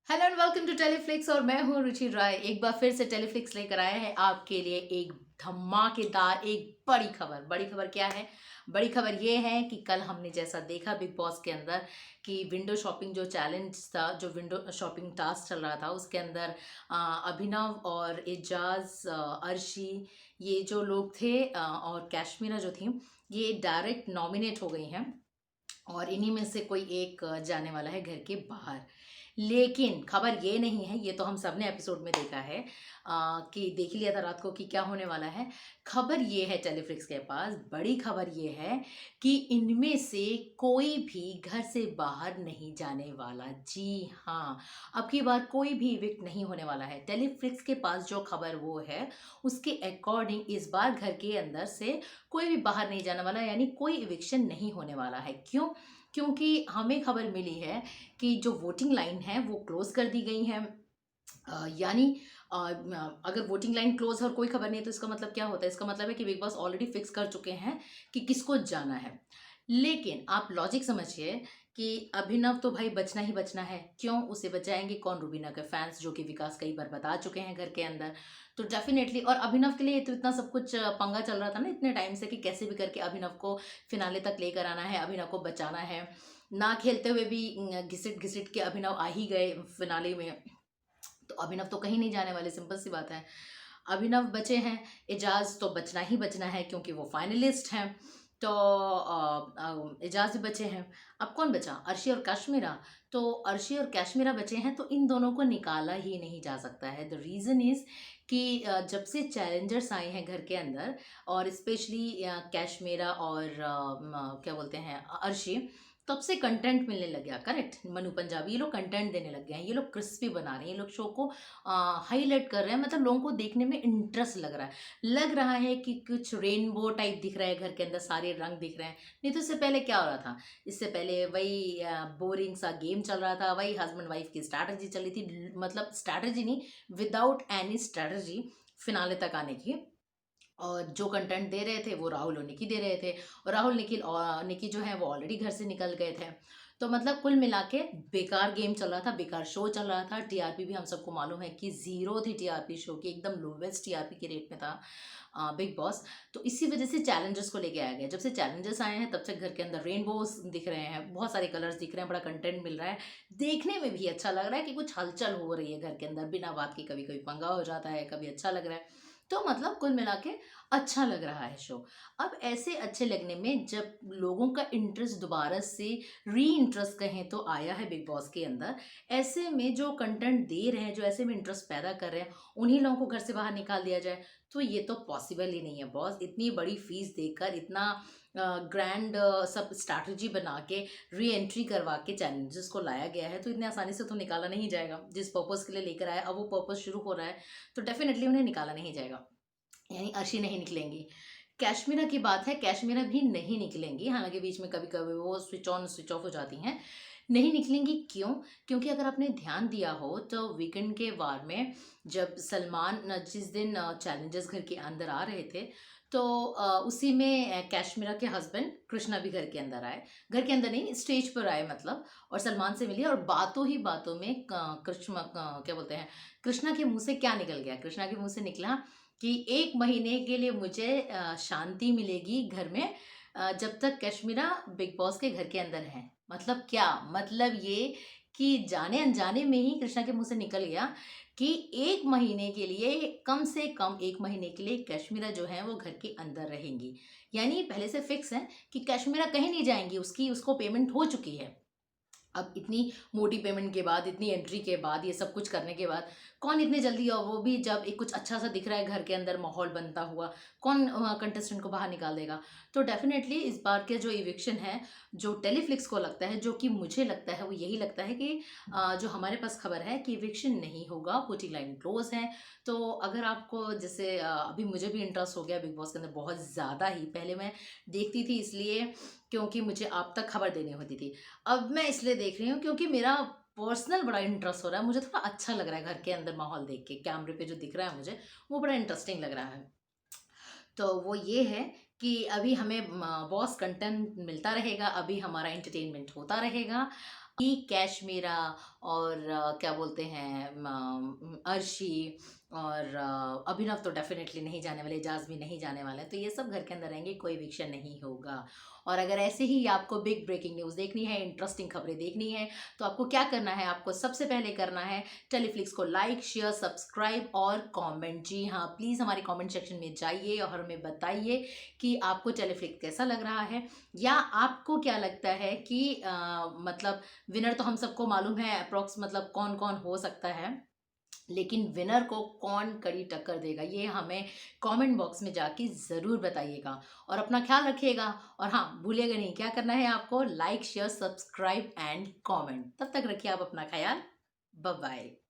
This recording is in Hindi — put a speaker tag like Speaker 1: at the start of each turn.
Speaker 1: हेलो एंड वेलकम टू टेलीफ्लिक्स और मैं हूं रुचि राय। एक बार फिर से टेलीफ्लिक्स लेकर आया है आपके लिए एक धमाकेदार एक बड़ी खबर। बड़ी खबर क्या है? बड़ी खबर ये है कि कल हमने जैसा देखा बिग बॉस के अंदर कि विंडो शॉपिंग जो चैलेंज था, जो विंडो शॉपिंग टास्क चल रहा था, उसके अंदर अभिनव और एजाज, अर्शी, ये जो लोग थे, और कैश्मीरा जो थी, ये डायरेक्ट नॉमिनेट हो गई हैं और इन्हीं में से कोई एक जाने वाला है घर के बाहर। लेकिन खबर ये नहीं है, ये तो हम सब ने एपिसोड में देखा है, कि देख लिया था रात को कि क्या होने वाला है। खबर ये है टेलीफ्लिक्स के पास, बड़ी खबर ये है कि इनमें से कोई भी घर से बाहर नहीं जाने वाला। जी हाँ, अब की बार कोई भी इविक्ट नहीं होने वाला है। टेलीफ्लिक्स के पास जो खबर वो है, उसके अकॉर्डिंग इस बार घर के अंदर से कोई भी बाहर नहीं जाने वाला, यानी कोई इविक्शन नहीं होने वाला है। क्यों? क्योंकि हमें खबर मिली है कि जो वोटिंग लाइन है वो क्लोज कर दी गई है। यानी अगर वोटिंग लाइन क्लोज और कोई खबर नहीं है तो इसका मतलब क्या होता है? इसका मतलब है कि बिग बॉस ऑलरेडी फिक्स कर चुके हैं कि किसको जाना है। लेकिन आप लॉजिक समझिए कि अभिनव तो भाई बचना ही बचना है। क्यों उसे बचाएंगे? कौन? रूबीना के फैंस, जो कि विकास कई बार बता चुके हैं घर के अंदर। तो डेफिनेटली, और अभिनव के लिए तो इतना सब कुछ पंगा चल रहा था ना इतने टाइम से कि कैसे भी करके अभिनव को फिनाले तक लेकर आना है, अभिनव को बचाना है। ना खेलते हुए भी घिसिट घिसिट के अभिनव आ ही गए फिनाले में। तो अभिनव तो कहीं नहीं जाने वाले, सिंपल सी बात है। अभिनव बचे हैं, एजाज तो बचना ही बचना है क्योंकि वो फाइनलिस्ट हैं। तो एजाज भी बचे हैं। अब कौन बचा? अर्शी और काश्मीरा। तो अर्शी और काश्मीरा बचे हैं, तो इन दोनों को निकाला ही नहीं जा सकता है। द रीज़न इज़ कि जब से चैलेंजर्स आए हैं घर के अंदर, और स्पेशली काश्मीरा और क्या बोलते हैं, अर्शी, तब से कंटेंट मिलने लग गया। करेक्ट, मनु पंजाबी, ये लोग कंटेंट देने लग गए हैं, ये लोग क्रिस्पी बना रहे हैं, ये लोग शो को हाईलाइट कर रहे हैं। मतलब लोगों को देखने में इंटरेस्ट लग रहा है। लग रहा है कि कुछ रेनबो टाइप दिख रहा है घर के अंदर, सारे रंग दिख रहे हैं। नहीं तो इससे पहले क्या हो रहा था? इससे पहले वही बोरिंग सा गेम चल रहा था, वही हस्बैंड वाइफ की स्ट्रैटेजी चली थी। मतलब स्ट्रैटेजी नहीं, विदाउट एनी स्ट्रैटेजी फिनाले तक आने की। और जो कंटेंट दे रहे थे वो राहुल और निकी दे रहे थे। और राहुल, निखिल और निकी जो है वो ऑलरेडी घर से निकल गए थे। तो मतलब कुल मिला के बेकार गेम चल रहा था, बेकार शो चल रहा था। टीआरपी भी हम सबको मालूम है कि ज़ीरो थी टीआरपी शो की, एकदम लोवेस्ट टीआरपी के रेट में था बिग बॉस। तो इसी वजह से चैलेंजर्स को लेके आया गया। जब से चैलेंजर्स आए हैं तब से घर के अंदर रेनबोज दिख रहे हैं, बहुत सारे कलर्स दिख रहे हैं, बड़ा कंटेंट मिल रहा है। देखने में भी अच्छा लग रहा है कि कुछ हलचल हो रही है घर के अंदर बिना बात के। कभी कभी पंगा हो जाता है, कभी अच्छा लग रहा है। तो मतलब कुल मिला के अच्छा लग रहा है शो। अब ऐसे अच्छे लगने में जब लोगों का इंटरेस्ट दोबारा से री इंटरेस्ट कहें तो आया है बिग बॉस के अंदर, ऐसे में जो कंटेंट दे रहे हैं, जो ऐसे में इंटरेस्ट पैदा कर रहे हैं, उन्हीं लोगों को घर से बाहर निकाल दिया जाए, तो ये तो पॉसिबल ही नहीं है बॉस। इतनी बड़ी फीस देकर, इतना ग्रैंड सब स्ट्रैटेजी बना के, री एंट्री करवा के चैलेंजेस को लाया गया है, तो इतने आसानी से तो निकाला नहीं जाएगा। जिस पर्पज़ के लिए लेकर आया, अब वो पर्पज़ शुरू हो रहा है, तो डेफिनेटली उन्हें निकाला नहीं जाएगा। यानी अर्शी नहीं निकलेंगी। कश्मीरा की बात है, कश्मीरा भी नहीं निकलेंगी। हालांकि बीच में कभी कभी वो स्विच ऑन स्विच ऑफ हो जाती हैं। नहीं निकलेंगी क्यों? क्योंकि अगर आपने ध्यान दिया हो तो वीकेंड के वार में जब सलमान जिस दिन चैलेंजर्स घर के अंदर आ रहे थे, तो उसी में कश्मीरा के हस्बैंड कृष्णा भी घर के अंदर आए। घर के अंदर नहीं, स्टेज पर आए मतलब, और सलमान से मिली। और बातों ही बातों में कृष्णा, क्या बोलते हैं, कृष्णा के मुंह से क्या निकल गया? कृष्णा के मुंह से निकला कि 1 महीने के लिए मुझे शांति मिलेगी घर में, जब तक कश्मीरा बिग बॉस के घर के अंदर है। मतलब क्या? मतलब ये कि जाने अनजाने में ही कृष्णा के मुंह से निकल गया कि 1 महीने के लिए, कम से कम 1 महीने के लिए कश्मीरा जो है वो घर के अंदर रहेंगी। यानी पहले से फिक्स है कि कश्मीरा कहीं नहीं जाएंगी, उसकी उसको पेमेंट हो चुकी है। अब इतनी मोटी पेमेंट के बाद, इतनी एंट्री के बाद, ये सब कुछ करने के बाद, कौन इतने जल्दी, और वो भी जब एक कुछ अच्छा सा दिख रहा है घर के अंदर माहौल बनता हुआ, कौन कंटेस्टेंट को बाहर निकाल देगा? तो डेफिनेटली इस बार के जो इविक्शन है, जो टेलीफ्लिक्स को लगता है, जो कि मुझे लगता है, वो यही लगता है कि जो हमारे पास खबर है कि इविक्शन नहीं होगा, वोटिंग लाइन क्लोज है। तो अगर आपको जैसे अभी मुझे भी इंटरेस्ट हो गया बिग बॉस के अंदर बहुत ज़्यादा ही। पहले मैं देखती थी इसलिए क्योंकि मुझे आप तक खबर देनी होती थी। अब मैं इसलिए देख रही हूँ क्योंकि मेरा पर्सनल बड़ा इंटरेस्ट हो रहा है। मुझे थोड़ा अच्छा लग रहा है घर के अंदर माहौल देख के, कैमरे पे जो दिख रहा है मुझे, वो बड़ा इंटरेस्टिंग लग रहा है। तो वो ये है कि अभी हमें बॉस कंटेंट मिलता रहेगा, अभी हमारा एंटरटेनमेंट होता रहेगा। कि कैशमीरा और क्या बोलते हैं अर्शी और अभिनव तो डेफिनेटली नहीं जाने वाले, एजाज भी नहीं जाने वाले हैं, तो ये सब घर के अंदर रहेंगे, कोई इविक्शन नहीं होगा। और अगर ऐसे ही आपको बिग ब्रेकिंग न्यूज़ देखनी है, इंटरेस्टिंग खबरें देखनी है, तो आपको क्या करना है, आपको सबसे पहले करना है टेलीफ्लिक्स को लाइक, शेयर, सब्सक्राइब और कमेंट। जी हाँ, प्लीज़ हमारे कमेंट सेक्शन में जाइए और हमें बताइए कि आपको टेलीफ्लिक्स कैसा लग रहा है, या आपको क्या लगता है कि मतलब विनर तो हम सबको मालूम है अप्रोक्स, मतलब कौन कौन हो सकता है, लेकिन विनर को कौन कड़ी टक्कर देगा, ये हमें कमेंट बॉक्स में जाके ज़रूर बताइएगा। और अपना ख्याल रखिएगा। और हाँ, भूलिएगा नहीं, क्या करना है आपको, like, share, subscribe and comment. तब तक रखिए आप अपना ख्याल। Bye bye.